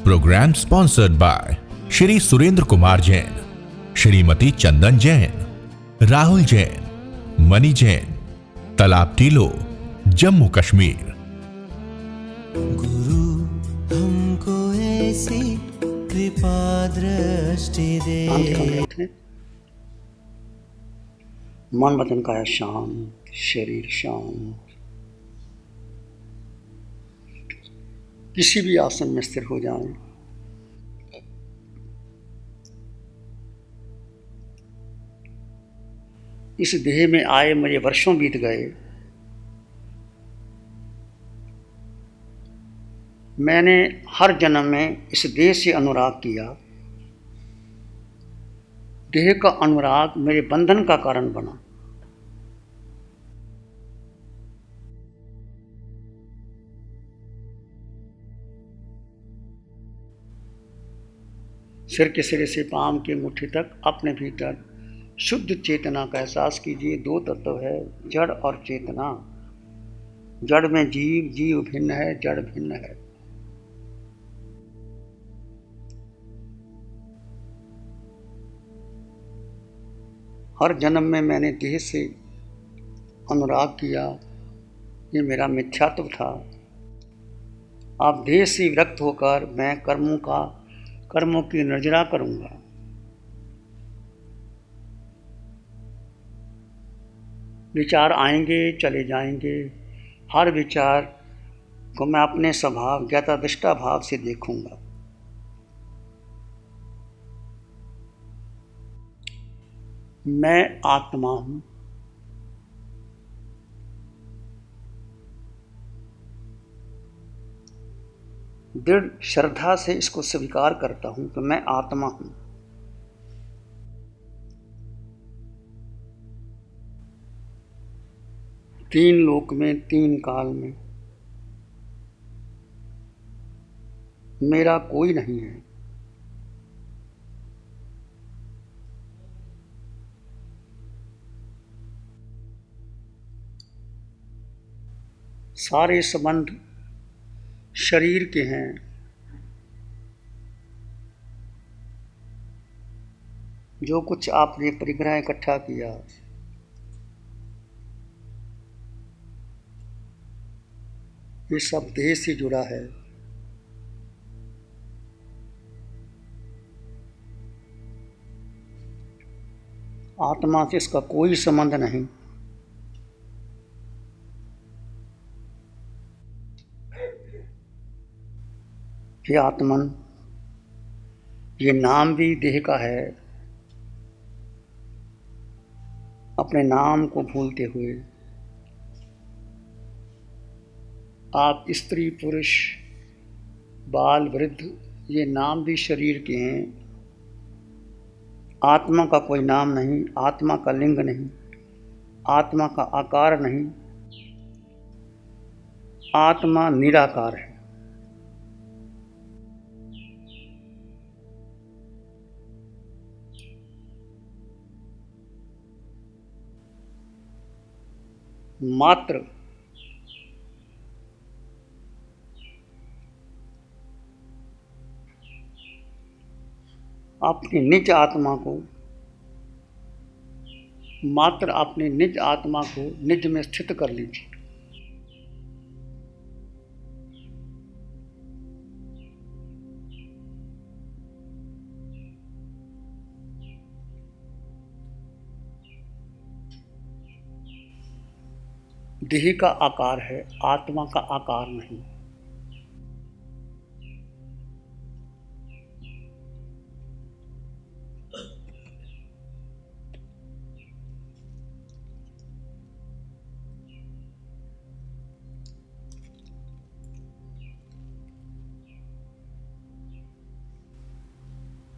Programme sponsored by Shri Surendra Kumar Jain, Shrimati Chandan Jain, Rahul Jain, Mani Jain, Talab Tillo, Jammu Kashmir. गुरु हमको ऐसी कृपा दृष्टि दे। मन वचन काया शांत, शरीर शांत। किसी भी आसन में स्थिर हो जाएं। इस देह में आए मुझे वर्षों बीत गए। मैंने हर जन्म में इस देह से अनुराग किया। देह का अनुराग मेरे बंधन का कारण बना। सिर के सिरे से पांव की मुट्ठी तक अपने भीतर शुद्ध चेतना का एहसास कीजिए। दो तत्व है, जड़ और चेतना। जड़ में जीव, जीव भिन्न है, जड़ भिन्न है। हर जन्म में मैंने देह से अनुराग किया, ये मेरा मिथ्यात्व था। अब देह से विरक्त होकर मैं कर्मों की निर्जरा करूंगा। विचार आएंगे चले जाएंगे। हर विचार को मैं अपने स्वभाव ज्ञाता दृष्टा भाव से देखूंगा। मैं आत्मा हूं। दृढ़ श्रद्धा से इसको स्वीकार करता हूं कि मैं आत्मा हूं। तीन लोक में, तीन काल में मेरा कोई नहीं है। सारे संबंध शरीर के हैं। जो कुछ आपने परिग्रह इकट्ठा किया, ये सब देह से जुड़ा है। आत्मा से इसका कोई संबंध नहीं। हे आत्मन, ये नाम भी देह का है। अपने नाम को भूलते हुए आप स्त्री पुरुष बाल वृद्ध, ये नाम भी शरीर के हैं। आत्मा का कोई नाम नहीं, आत्मा का लिंग नहीं, आत्मा का आकार नहीं। आत्मा निराकार है। मात्र अपनी निज आत्मा को, मात्र अपनी निज आत्मा को निज में स्थित कर लीजिए। देह का आकार है, आत्मा का आकार नहीं।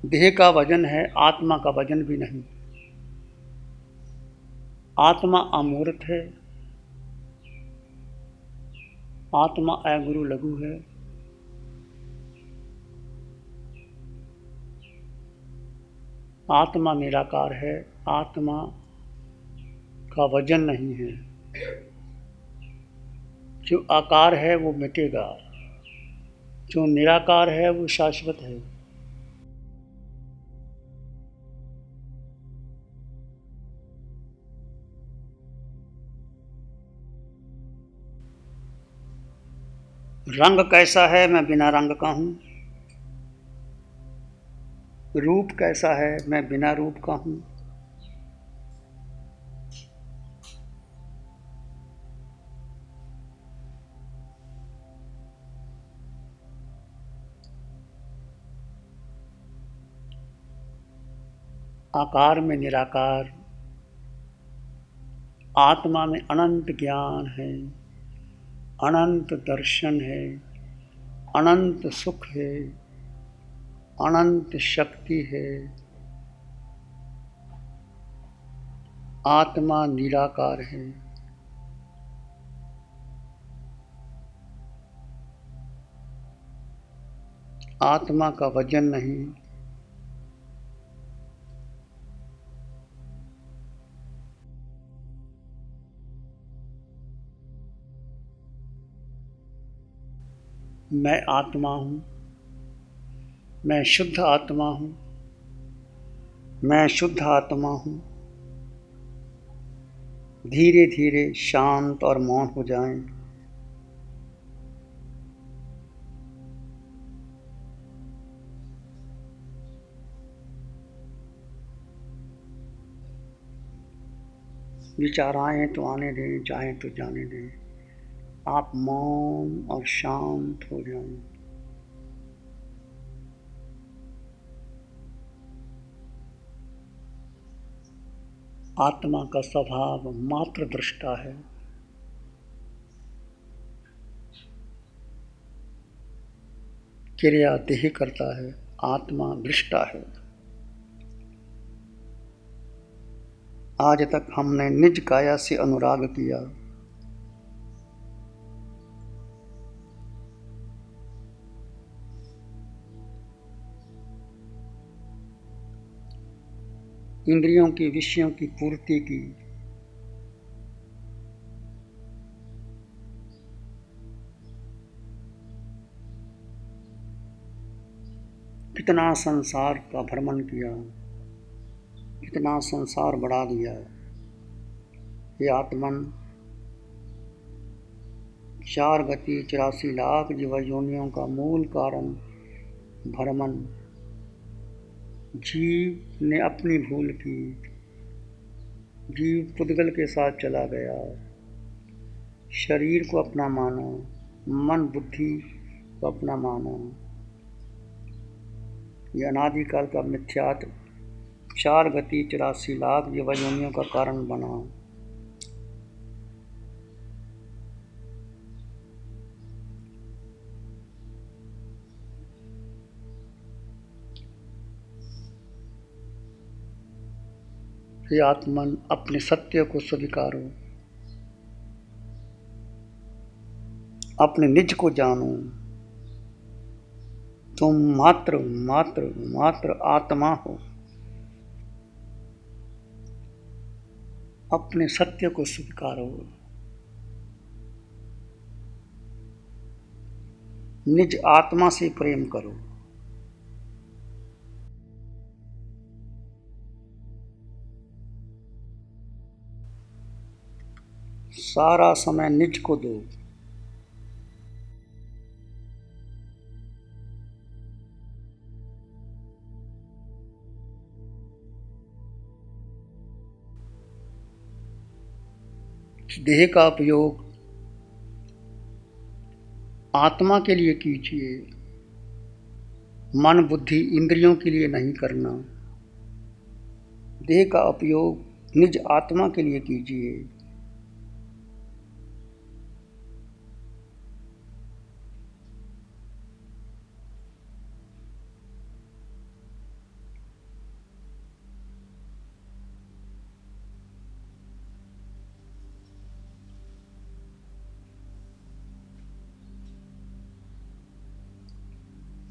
देह का वजन है, आत्मा का वजन भी नहीं। आत्मा अमूर्त है, आत्मा अगुरु लघु है। आत्मा निराकार है, आत्मा का वजन नहीं है। जो आकार है वो मिटेगा, जो निराकार है वो शाश्वत है। रंग कैसा है, मैं बिना रंग का हूँ। रूप कैसा है, मैं बिना रूप का हूँ। आकार में निराकार, आत्मा में अनंत ज्ञान है, अनंत दर्शन है, अनंत सुख है, अनंत शक्ति है। आत्मा निराकार है। आत्मा का वजन नहीं, मैं आत्मा हूँ, मैं शुद्ध आत्मा हूँ, मैं शुद्ध आत्मा हूँ। धीरे धीरे शांत और मौन हो जाएं। विचार आए तो आने दें, जाएं तो जाने दें। आप मौन और शांत हो जाएं। आत्मा का स्वभाव मात्र दृष्टा है। क्रिया देह करता है, आत्मा दृष्टा है। आज तक हमने निज काया से अनुराग किया, इंद्रियों की विषयों की पूर्ति की, कितना संसार का भ्रमण किया, कितना संसार बढ़ा दिया। ये आत्मन 4 गति 84 लाख जीव योनियों का मूल कारण भ्रमण। जीव ने अपनी भूल की, जीव पुद्गल के साथ चला गया, शरीर को अपना माना, मन बुद्धि को अपना माना। यह अनादिकाल का मिथ्यात्व 4 गति 84 लाख जीव योनियों का कारण बना। हे आत्मन, अपने सत्य को स्वीकारो, अपने निज को जानो। तुम मात्र मात्र मात्र आत्मा हो। अपने सत्य को स्वीकारो, निज आत्मा से प्रेम करो। सारा समय निज को दो। देह का उपयोग आत्मा के लिए कीजिए, मन बुद्धि इंद्रियों के लिए नहीं करना। देह का उपयोग निज आत्मा के लिए कीजिए।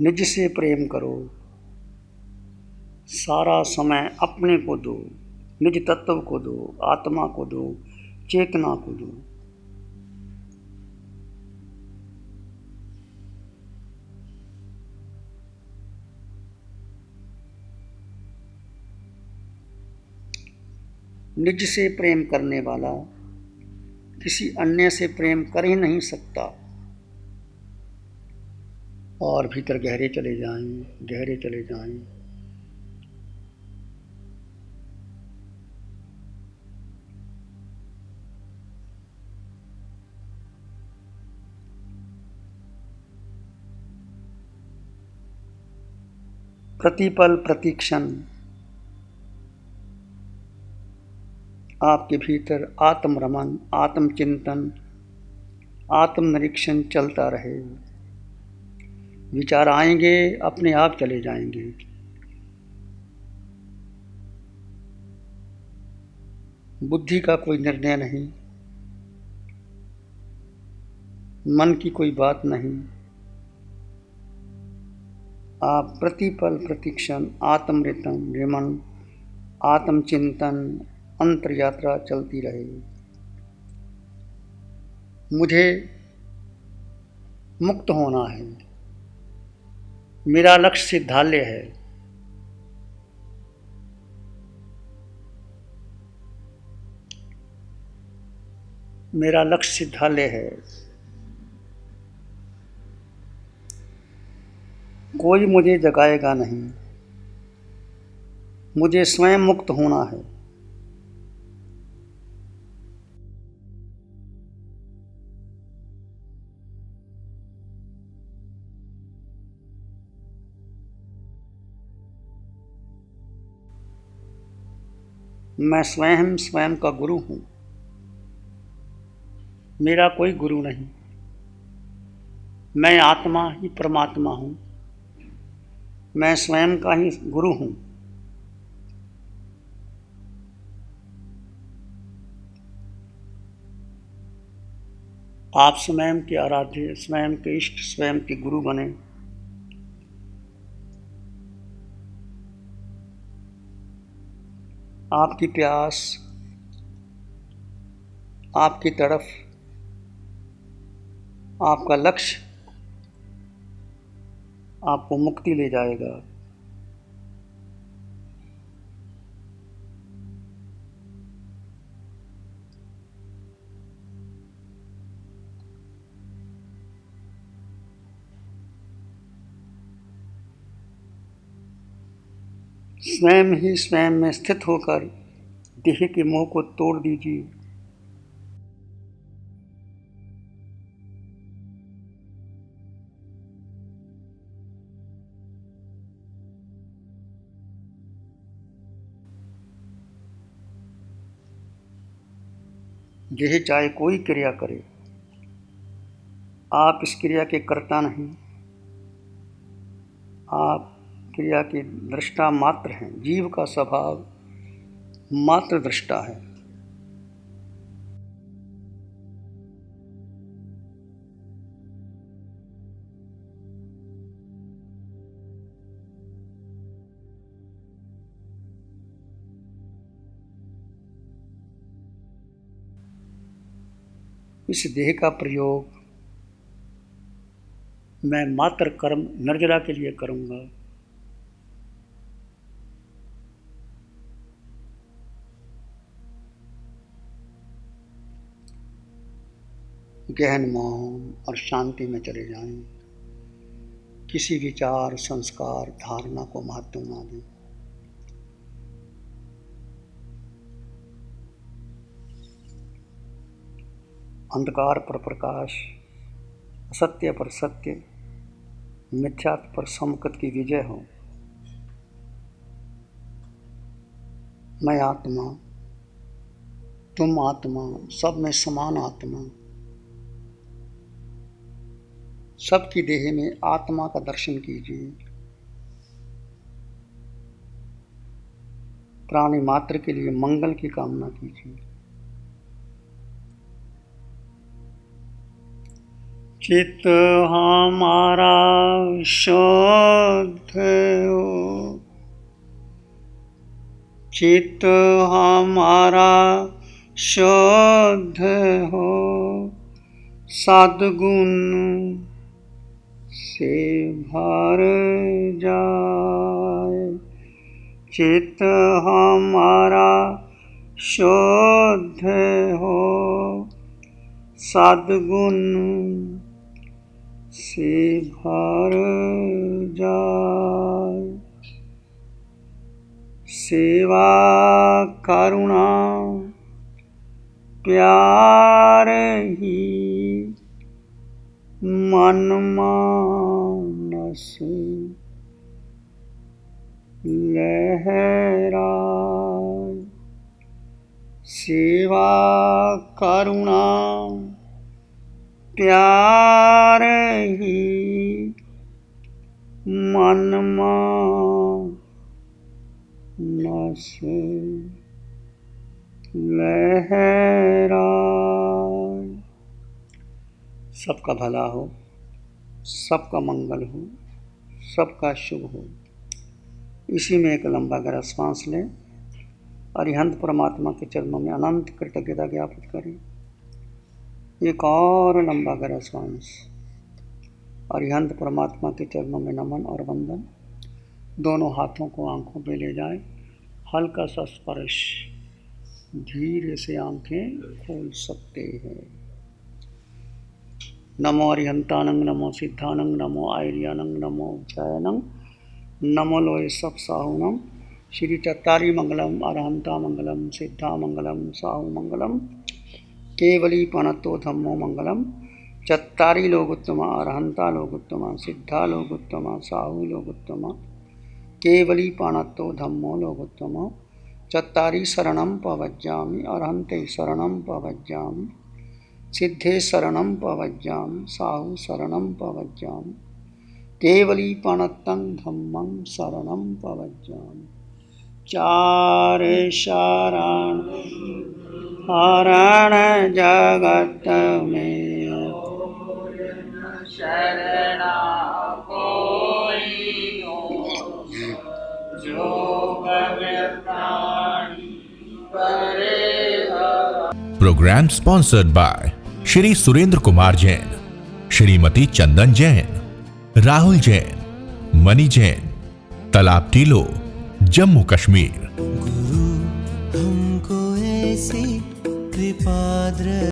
निज से प्रेम करो, सारा समय अपने को दो, निज तत्व को दो, आत्मा को दो, चेतना को दो। निज से प्रेम करने वाला किसी अन्य से प्रेम कर ही नहीं सकता। और भीतर गहरे चले जाएं, गहरे चले जाएं। प्रतिपल प्रतिक्षण आपके भीतर आत्मरमन, आत्मचिंतन, आत्मनिरीक्षण चलता रहे। विचार आएंगे, अपने आप चले जाएंगे। बुद्धि का कोई निर्णय नहीं, मन की कोई बात नहीं। आप प्रतिपल प्रतिक्षण आत्मरमन, आत्मचिंतन, अंतर यात्रा चलती रहे। मुझे मुक्त होना है, मेरा लक्ष्य सिद्धालय है। मेरा लक्ष्य सिद्धालय है। कोई मुझे जगाएगा नहीं, मुझे स्वयं मुक्त होना है। मैं स्वयं का गुरु हूँ, मेरा कोई गुरु नहीं। मैं आत्मा ही परमात्मा हूँ, मैं स्वयं का ही गुरु हूँ। आप स्वयं के आराध्य, स्वयं के इष्ट, स्वयं के गुरु बने। आपकी प्यास, आपकी तड़फ, आपका लक्ष्य आपको मुक्ति ले जाएगा। स्वयं ही स्वयं में स्थित होकर देह के मोह को तोड़ दीजिए। यह चाहे कोई क्रिया करे, आप इस क्रिया के कर्ता नहीं, आप क्रिया के दृष्टा मात्र हैं। जीव का स्वभाव मात्र दृष्टा है। इस देह का प्रयोग मैं मात्र कर्म निर्जरा के लिए करूंगा। गहन मौन और शांति में चले जाएं। किसी विचार, संस्कार, धारणा को महत्व ना दें। अंधकार पर प्रकाश, असत्य पर सत्य, मिथ्यात्व पर समकत की विजय हो। मैं आत्मा, तुम आत्मा, सब में समान आत्मा। सबकी देह में आत्मा का दर्शन कीजिए। प्राणी मात्र के लिए मंगल की कामना कीजिए। चित्त हमारा शुद्ध हो, चित्त हमारा शुद्ध हो, सद्गुण से भर जाए। चित्त हमारा शुद्ध हो सद्गुण से भर जाए। सेवा करुणा प्यार ही मन मानस लहराए। सेवा करुणा प्यार ही मन मानस लहराए। सबका भला हो, सबका मंगल हो, सबका शुभ हो। इसी में एक लंबा गहरा सांस लें। अरिहंत परमात्मा के चरणों में अनंत कृतज्ञता ज्ञापित करें। एक और लंबा गहरा सांस। अरिहंत परमात्मा के चरणों में नमन और वंदन। दोनों हाथों को आंखों पे ले जाएं। हल्का सा स्पर्श। धीरे से आंखें खोल सकते हैं। नमो अरिहंतानंग, नमो सिद्धानंग, नमो आयर्यानंग, नमो जयनंग, नमो लोय सब साहुनम। श्री चत्तारी मंगलम, अरहंता मंगलम, सिद्धा मंगलम, साहु मंगलम, केवली पणतो धम्मो मंगलम। चत्तारी लोगोत्तमा, अरहंता लोगोत्तमा, सिद्धा लोगोत्तमा, साहु लोगोत्तमा, केवली पणतो धम्मो लोगोत्तमा। चत्तारी शरणं पवज्जामि, अरहंते शरणं पवज्जामि, सिद्धे शरणं पवज्जामि, साहु शरणं पवज्जामि, केवली पणतं धम्मं शरणं पवज्जामि। चार शरण हरण जगत में शरणा कोई हो, जो प्राणी करे। Programme sponsored by Shri Surendra Kumar Jain, Shrimati Chandan Jain, Rahul Jain, Mani Jain, Talab Tillo, Jammu Kashmir. गुरु हमको ऐसी कृपा